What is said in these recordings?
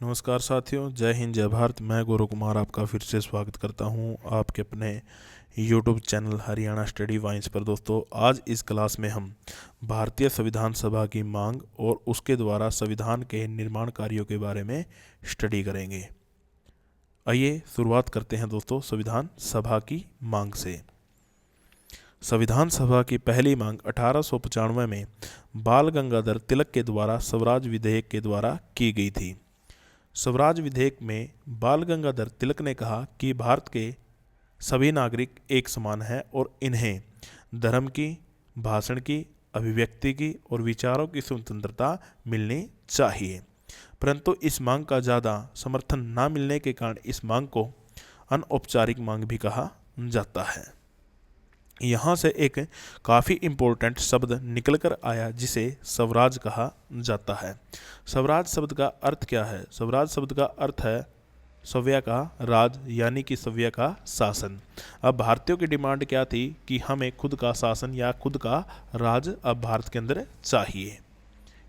नमस्कार साथियों, जय हिंद जय भारत। मैं गौरव कुमार आपका फिर से स्वागत करता हूं आपके अपने YouTube channel Haryana study vines पर। दोस्तों, आज इस क्लास में हम भारतीय संविधान सभा की मांग और उसके द्वारा संविधान के निर्माण कार्यों के बारे में स्टडी करेंगे। आइए शुरुआत करते हैं दोस्तों संविधान सभा की मांग से। संविधान सभा की पहली मांग 1895 में बाल गंगाधर तिलक के द्वारा स्वराज विधेयक के द्वारा की गई थी। स्वराज विधेयक में बाल गंगाधर तिलक ने कहा कि भारत के सभी नागरिक एक समान हैं और इन्हें धर्म की, भाषण की, अभिव्यक्ति की और विचारों की स्वतंत्रता मिलनी चाहिए। परंतु इस मांग का ज़्यादा समर्थन न मिलने के कारण इस मांग को अनौपचारिक मांग भी कहा जाता है। यहाँ से एक काफ़ी इम्पोर्टेंट शब्द निकल कर आया जिसे स्वराज कहा जाता है। स्वराज शब्द का अर्थ क्या है? स्वराज शब्द का अर्थ है सव्य का राज, यानी कि सव्य का शासन। अब भारतीयों की डिमांड क्या थी कि हमें खुद का शासन या खुद का राज अब भारत के अंदर चाहिए।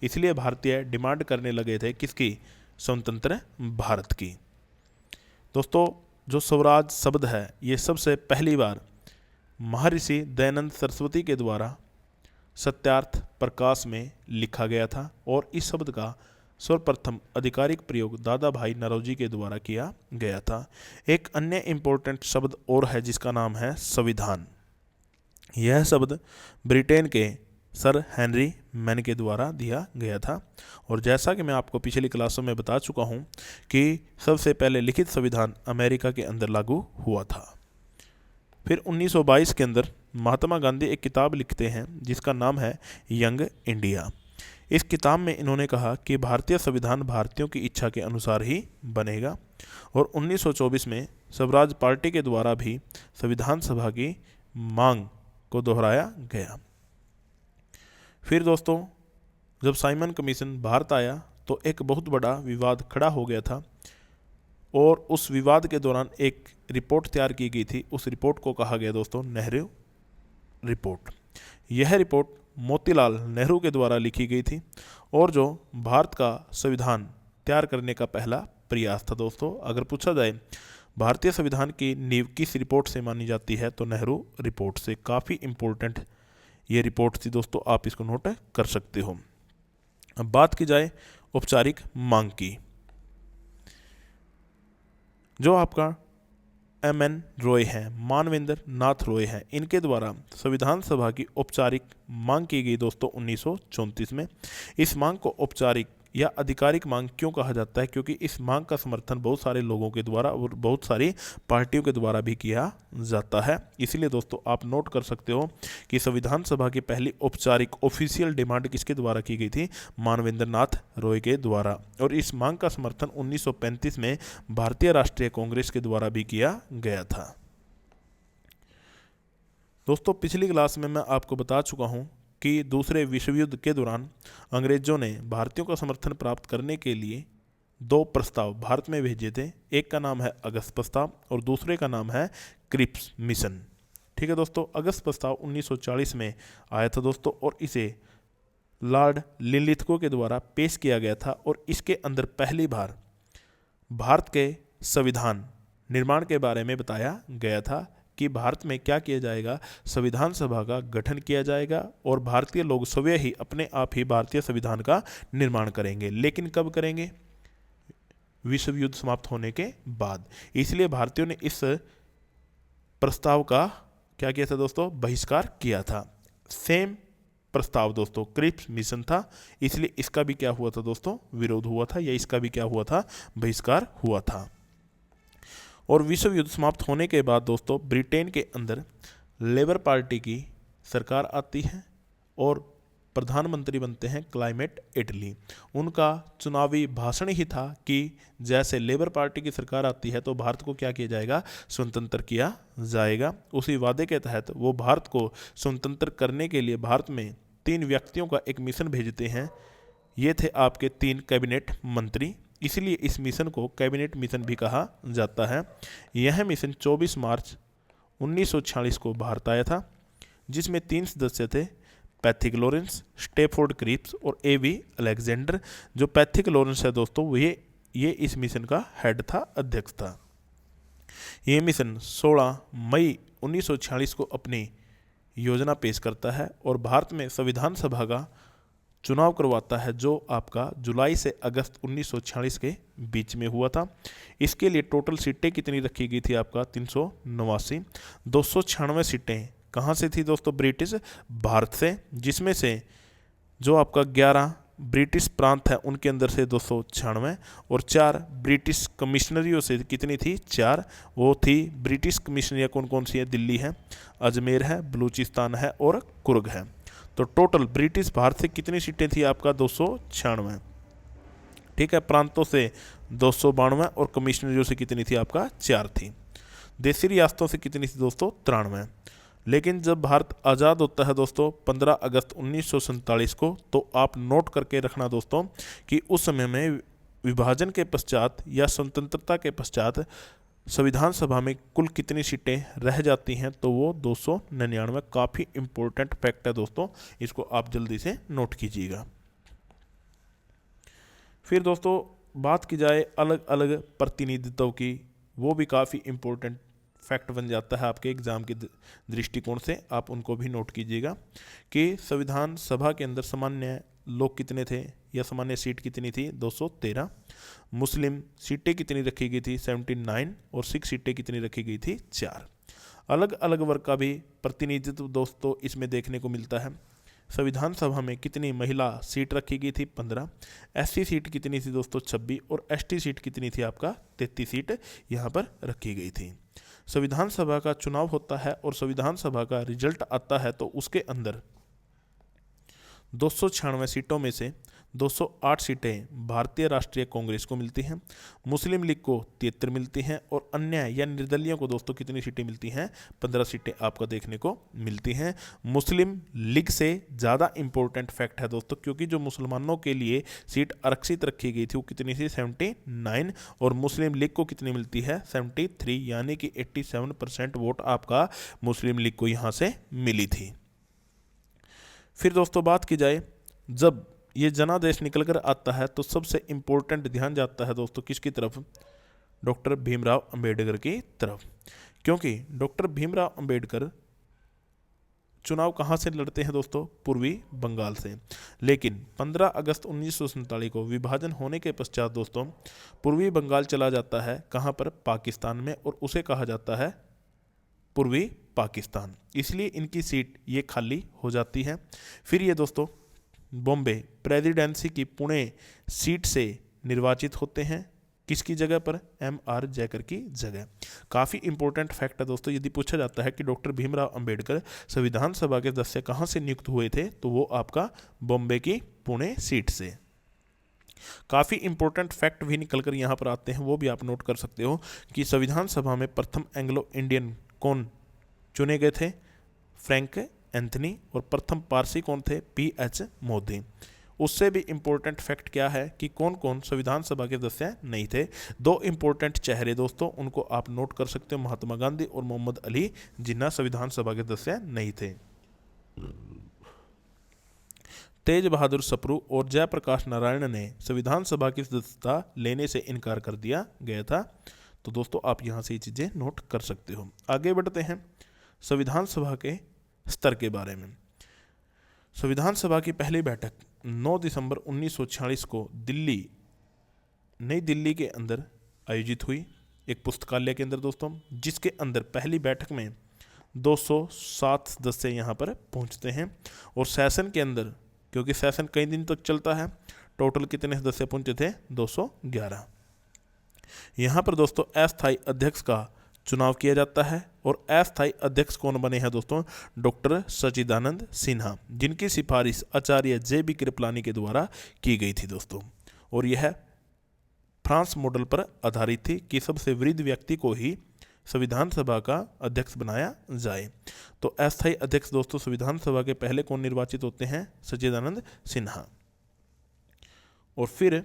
इसलिए भारतीय डिमांड करने लगे थे किसकी? स्वतंत्र भारत की। दोस्तों, जो स्वराज शब्द है ये सबसे पहली बार महर्षि दयानंद सरस्वती के द्वारा सत्यार्थ प्रकाश में लिखा गया था और इस शब्द का सर्वप्रथम आधिकारिक प्रयोग दादा भाई नौरोजी के द्वारा किया गया था। एक अन्य इम्पोर्टेंट शब्द और है जिसका नाम है संविधान। यह शब्द ब्रिटेन के सर हेनरी मैन के द्वारा दिया गया था और जैसा कि मैं आपको पिछली क्लासों में बता चुका हूँ कि सबसे पहले लिखित संविधान अमेरिका के अंदर लागू हुआ था। फिर 1922 के अंदर महात्मा गांधी एक किताब लिखते हैं जिसका नाम है यंग इंडिया। इस किताब में इन्होंने कहा कि भारतीय संविधान भारतीयों की इच्छा के अनुसार ही बनेगा और 1924 में स्वराज पार्टी के द्वारा भी संविधान सभा की मांग को दोहराया गया। फिर दोस्तों, जब साइमन कमीशन भारत आया तो एक बहुत बड़ा विवाद खड़ा हो गया था और उस विवाद के दौरान एक रिपोर्ट तैयार की गई थी। उस रिपोर्ट को कहा गया दोस्तों नेहरू रिपोर्ट। यह रिपोर्ट मोतीलाल नेहरू के द्वारा लिखी गई थी और जो भारत का संविधान तैयार करने का पहला प्रयास था। दोस्तों, अगर पूछा जाए भारतीय संविधान की नींव किस रिपोर्ट से मानी जाती है तो नेहरू रिपोर्ट से। काफ़ी इम्पोर्टेंट ये रिपोर्ट थी दोस्तों, आप इसको नोट कर सकते हो। अब बात की जाए औपचारिक मांग की। जो आपका M.N. रॉय हैं, मानवेंद्र नाथ रॉय हैं, इनके द्वारा संविधान सभा की औपचारिक मांग की गई दोस्तों 1934 में। इस मांग को औपचारिक या आधिकारिक मांग क्यों कहा जाता है? क्योंकि इस मांग का समर्थन बहुत सारे लोगों के द्वारा और बहुत सारी पार्टियों के द्वारा भी किया जाता है। इसलिए दोस्तों आप नोट कर सकते हो कि संविधान सभा की पहली औपचारिक ऑफिशियल डिमांड किसके द्वारा की गई थी? मानवेंद्र नाथ रॉय के द्वारा। और इस मांग का समर्थन 1935 में भारतीय राष्ट्रीय कांग्रेस के द्वारा भी किया गया था। दोस्तों, पिछली क्लास में मैं आपको बता चुका हूं कि दूसरे विश्व युद्ध के दौरान अंग्रेजों ने भारतीयों का समर्थन प्राप्त करने के लिए दो प्रस्ताव भारत में भेजे थे। एक का नाम है अगस्त प्रस्ताव और दूसरे का नाम है क्रिप्स मिशन। ठीक है दोस्तों, अगस्त प्रस्ताव 1940 में आया था दोस्तों और इसे लॉर्ड लिनलिथगो के द्वारा पेश किया गया था और इसके अंदर पहली बार भारत के संविधान निर्माण के बारे में बताया गया था कि भारत में क्या किया जाएगा, संविधान सभा का गठन किया जाएगा और भारतीय लोग स्वयं ही अपने आप ही भारतीय संविधान का निर्माण करेंगे। लेकिन कब करेंगे? विश्व युद्ध समाप्त होने के बाद। इसलिए भारतीयों ने इस प्रस्ताव का क्या किया था दोस्तों? बहिष्कार किया था। सेम प्रस्ताव दोस्तों क्रिप्स मिशन था, इसलिए इसका भी क्या हुआ था दोस्तों? विरोध हुआ था या इसका भी क्या हुआ था? बहिष्कार हुआ था। और विश्व युद्ध समाप्त होने के बाद दोस्तों ब्रिटेन के अंदर लेबर पार्टी की सरकार आती है और प्रधानमंत्री बनते हैं क्लाइमेट एटली। उनका चुनावी भाषण ही था कि जैसे लेबर पार्टी की सरकार आती है तो भारत को क्या किया जाएगा? स्वतंत्र किया जाएगा। उसी वादे के तहत वो भारत को स्वतंत्र करने के लिए भारत में 3 व्यक्तियों का एक मिशन भेजते हैं। ये थे आपके 3 कैबिनेट मंत्री, इसलिए इस मिशन को कैबिनेट मिशन भी कहा जाता है। यह मिशन 24 मार्च 1946 को भारत आया था, जिसमें 3 सदस्य थे, पैथिक लॉरेंस, स्टेफोर्ड क्रिप्स और A.V. अलेक्जेंडर। जो पैथिक लॉरेंस है दोस्तों, ये ये इस मिशन का हेड था, अध्यक्ष था। ये मिशन 16 मई 1946 को अपनी योजना पेश करता है और भारत में संविधान सभा का चुनाव करवाता है, जो आपका जुलाई से अगस्त 1946 के बीच में हुआ था। इसके लिए टोटल सीटें कितनी रखी गई थी? आपका 389। 296 सीटें कहाँ से थी दोस्तों? ब्रिटिश भारत से, जिसमें से जो आपका 11 ब्रिटिश प्रांत है उनके अंदर से 296 और 4 ब्रिटिश कमिश्नरियों से कितनी थी? 4। वो थी ब्रिटिश कमिश्नरियाँ कौन कौन सी है? दिल्ली है, अजमेर है, बलूचिस्तान है और कुर्ग है। तो टोटल ब्रिटिश भारत से कितनी सीटें थी? आपका 296। ठीक है, प्रांतों से 292 और कमिश्नरियों से कितनी थी? आपका 4 थी। देशी रियासतों से कितनी थी दोस्तों? 93। लेकिन जब भारत आज़ाद होता है दोस्तों 15 अगस्त 1947 को, तो आप नोट करके रखना दोस्तों कि उस समय में विभाजन के पश्चात या स्वतंत्रता के पश्चात संविधान सभा में कुल कितनी सीटें रह जाती हैं? तो वो 299। काफ़ी इंपॉर्टेंट फैक्ट है दोस्तों, इसको आप जल्दी से नोट कीजिएगा। फिर दोस्तों बात की जाए अलग अलग प्रतिनिधित्व की, वो भी काफ़ी इंपॉर्टेंट फैक्ट बन जाता है आपके एग्जाम के दृष्टिकोण से, आप उनको भी नोट कीजिएगा कि संविधान सभा के अंदर सामान्य लोग कितने थे या सामान्य सीट कितनी थी? 213। मुस्लिम सीटें कितनी रखी गई थी? 79 और सिख सीटें कितनी रखी गई थी? 4। अलग अलग वर्ग का भी प्रतिनिधित्व दोस्तों इसमें देखने को मिलता है। संविधान सभा में कितनी महिला सीट रखी गई थी? 15। एससी सीट कितनी थी दोस्तों? 26 और एसटी सीट कितनी थी? आपका 33 सीट यहाँ पर रखी गई थी। संविधान सभा का चुनाव होता है और संविधान सभा का रिजल्ट आता है, तो उसके अंदर 296 सीटों में से 208 सीटें भारतीय राष्ट्रीय कांग्रेस को मिलती हैं, मुस्लिम लीग को 73 मिलती हैं और अन्य या निर्दलीयों को दोस्तों कितनी सीटें मिलती हैं? 15 सीटें आपका देखने को मिलती हैं। मुस्लिम लीग से ज़्यादा इंपॉर्टेंट फैक्ट है दोस्तों, क्योंकि जो मुसलमानों के लिए सीट आरक्षित रखी गई थी वो कितनी थी? 79 और मुस्लिम लीग को कितनी मिलती है? 73, यानी कि 87% वोट आपका मुस्लिम लीग को यहाँ से मिली थी। फिर दोस्तों बात की जाए, जब ये जनादेश निकल कर आता है तो सबसे इम्पोर्टेंट ध्यान जाता है दोस्तों किसकी तरफ? डॉक्टर भीमराव अंबेडकर की तरफ, क्योंकि डॉक्टर भीमराव अंबेडकर चुनाव कहाँ से लड़ते हैं दोस्तों? पूर्वी बंगाल से। लेकिन 15 अगस्त 1947 को विभाजन होने के पश्चात दोस्तों पूर्वी बंगाल चला जाता है, कहाँ पर? पाकिस्तान में, और उसे कहा जाता है पूर्वी पाकिस्तान, इसलिए इनकी सीट ये खाली हो जाती है। फिर ये दोस्तों बॉम्बे प्रेसिडेंसी की पुणे सीट से निर्वाचित होते हैं, किसकी जगह पर? M.R. जयकर की जगह। काफ़ी इंपॉर्टेंट फैक्ट है दोस्तों, यदि पूछा जाता है कि डॉक्टर भीमराव अंबेडकर संविधान सभा के सदस्य कहाँ से नियुक्त हुए थे, तो वो आपका बॉम्बे की पुणे सीट से। काफ़ी इंपॉर्टेंट फैक्ट भी निकल कर यहाँ पर आते हैं, वो भी आप नोट कर सकते हो कि संविधान सभा में प्रथम एंग्लो इंडियन कौन चुने गए थे? Frank Anthony. और प्रथम पारसी कौन थे? P.H. मोदी। उससे भी इम्पोर्टेंट फैक्ट क्या है कि कौन कौन संविधान सभा के सदस्य नहीं थे? 2 इम्पोर्टेंट चेहरे दोस्तों, उनको आप नोट कर सकते हो, महात्मा गांधी और मोहम्मद अली जिन्ना संविधान सभा के सदस्य नहीं थे। तेज बहादुर सप्रू और जयप्रकाश नारायण ने संविधान सभा की सदस्यता लेने से इनकार कर दिया गया था। तो दोस्तों आप यहाँ से ये चीज़ें नोट कर सकते हो। आगे बढ़ते हैं संविधान सभा के स्तर के बारे में। संविधान सभा की पहली बैठक 9 दिसंबर 1946 को नई दिल्ली के अंदर आयोजित हुई, एक पुस्तकालय के अंदर दोस्तों, जिसके अंदर पहली बैठक में 207 सदस्य यहाँ पर पहुँचते हैं। और सेशन के अंदर, क्योंकि सेशन कई दिन तक चलता है, टोटल कितने सदस्य पहुँचे थे? 211। यहाँ पर दोस्तों अस्थायी अध्यक्ष का चुनाव किया जाता है और अस्थायी अध्यक्ष कौन बने हैं दोस्तों? डॉक्टर सच्चिदानंद सिन्हा, जिनकी सिफारिश आचार्य J.B. कृपलानी के द्वारा की गई थी दोस्तों। और यह फ्रांस मॉडल पर आधारित थी कि सबसे वृद्ध व्यक्ति को ही संविधान सभा का अध्यक्ष बनाया जाए। तो अस्थायी अध्यक्ष दोस्तों संविधान सभा के पहले कौन निर्वाचित होते हैं? सच्चिदानंद सिन्हा। और फिर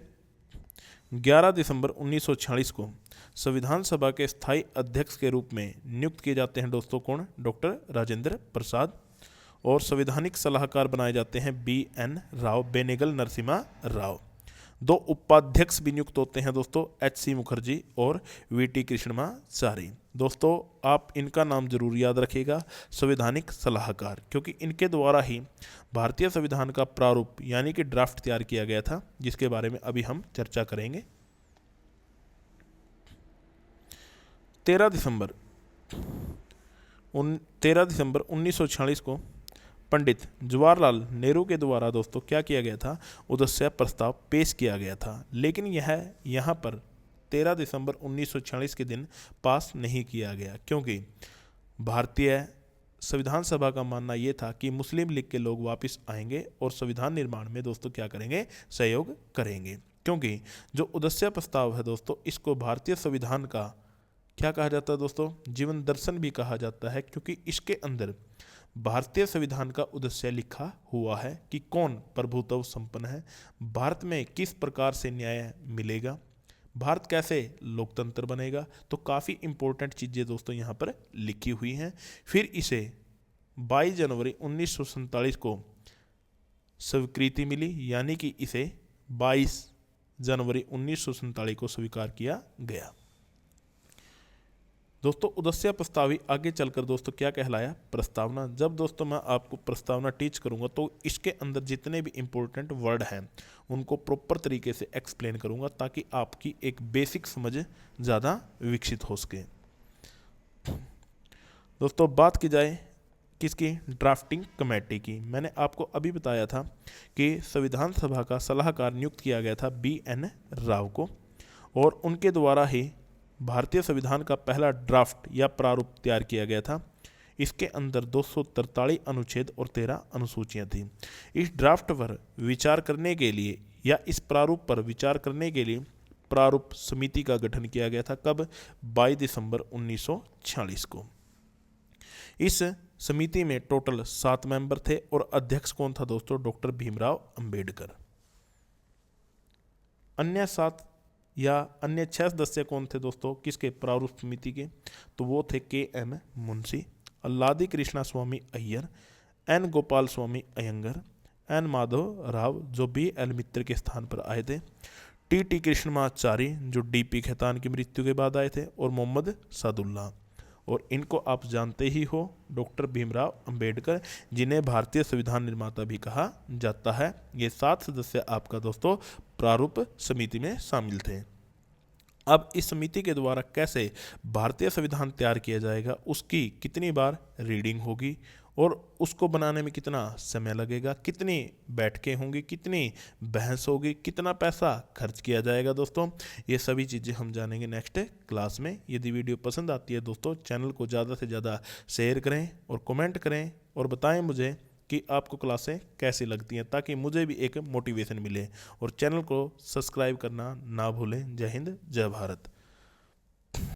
11 दिसंबर 1946 को संविधान सभा के स्थायी अध्यक्ष के रूप में नियुक्त किए जाते हैं दोस्तों कौन? डॉक्टर राजेंद्र प्रसाद। और संवैधानिक सलाहकार बनाए जाते हैं B.N. राव, बेनेगल नरसिम्हा राव। दो उपाध्यक्ष भी नियुक्त होते हैं दोस्तों, एच.सी. मुखर्जी और वी.टी. कृष्णमाचारी। दोस्तों आप इनका नाम जरूर याद रखिएगा, संवैधानिक सलाहकार, क्योंकि इनके द्वारा ही भारतीय संविधान का प्रारूप यानी कि ड्राफ्ट तैयार किया गया था, जिसके बारे में अभी हम चर्चा करेंगे। 13 दिसंबर 1946 को पंडित जवाहरलाल नेहरू के द्वारा दोस्तों क्या किया गया था, उद्देश्य प्रस्ताव पेश किया गया था, लेकिन यह यहाँ पर 13 दिसंबर 1946 के दिन पास नहीं किया गया, क्योंकि भारतीय संविधान सभा का मानना यह था कि मुस्लिम लीग के लोग वापस आएंगे और संविधान निर्माण में दोस्तों क्या करेंगे, सहयोग करेंगे। क्योंकि जो उद्देश्य प्रस्ताव है दोस्तों, इसको भारतीय संविधान का क्या कहा जाता है दोस्तों, जीवन दर्शन भी कहा जाता है, क्योंकि इसके अंदर भारतीय संविधान का उद्देश्य लिखा हुआ है कि कौन प्रभुत्व संपन्न है, भारत में किस प्रकार से न्याय मिलेगा, भारत कैसे लोकतंत्र बनेगा। तो काफ़ी इंपॉर्टेंट चीज़ें दोस्तों यहाँ पर लिखी हुई हैं। फिर इसे 22 जनवरी 1947 को स्वीकृति मिली, यानी कि इसे 22 जनवरी 1947 को स्वीकार किया गया। दोस्तों उद्देश्य प्रस्तावी आगे चलकर दोस्तों क्या कहलाया, प्रस्तावना। जब दोस्तों मैं आपको प्रस्तावना टीच करूंगा तो इसके अंदर जितने भी इंपॉर्टेंट वर्ड हैं उनको प्रॉपर तरीके से एक्सप्लेन करूंगा, ताकि आपकी एक बेसिक समझ ज़्यादा विकसित हो सके। दोस्तों बात की जाए किसकी, ड्राफ्टिंग कमेटी की। मैंने आपको अभी बताया था कि संविधान सभा का सलाहकार नियुक्त किया गया था B.N. राव को, और उनके द्वारा ही भारतीय संविधान का पहला ड्राफ्ट या प्रारूप तैयार किया गया था। इसके अंदर 243 अनुच्छेद और 13 अनुसूचियां थीं। इस ड्राफ्ट पर विचार करने के लिए या इस प्रारूप पर विचार करने के लिए प्रारूप समिति का गठन किया गया था। कब, 22 दिसंबर 1946 को। इस समिति में टोटल 7 मेंबर थे और अध्यक्ष कौन था दोस्तों, डॉक्टर भीमराव अंबेडकर। अन्य 7 या अन्य 6 सदस्य कौन थे दोस्तों किसके, प्रारूप समिति के, तो वो थे K.M. मुंशी, अल्लादी कृष्णा स्वामी अय्यर, N. गोपाल स्वामी अयंगर, N. माधव राव जो B.L. मित्र के स्थान पर आए थे, T.T. कृष्णमाचारी जो D.P. खेतान की मृत्यु के बाद आए थे, और मोहम्मद सादुल्ला। और इनको आप जानते ही हो, डॉक्टर भीमराव अंबेडकर, जिन्हें भारतीय संविधान निर्माता भी कहा जाता है। ये 7 सदस्य आपका दोस्तों प्रारूप समिति में शामिल थे। अब इस समिति के द्वारा कैसे भारतीय संविधान तैयार किया जाएगा, उसकी कितनी बार रीडिंग होगी और उसको बनाने में कितना समय लगेगा, कितनी बैठकें होंगी, कितनी बहस होगी, कितना पैसा खर्च किया जाएगा दोस्तों, ये सभी चीज़ें हम जानेंगे नेक्स्ट क्लास में। यदि वीडियो पसंद आती है दोस्तों, चैनल को ज़्यादा से ज़्यादा शेयर करें और कमेंट करें और बताएं मुझे कि आपको क्लासें कैसी लगती हैं, ताकि मुझे भी एक मोटिवेशन मिले। और चैनल को सब्सक्राइब करना ना भूलें। जय हिंद, जय भारत।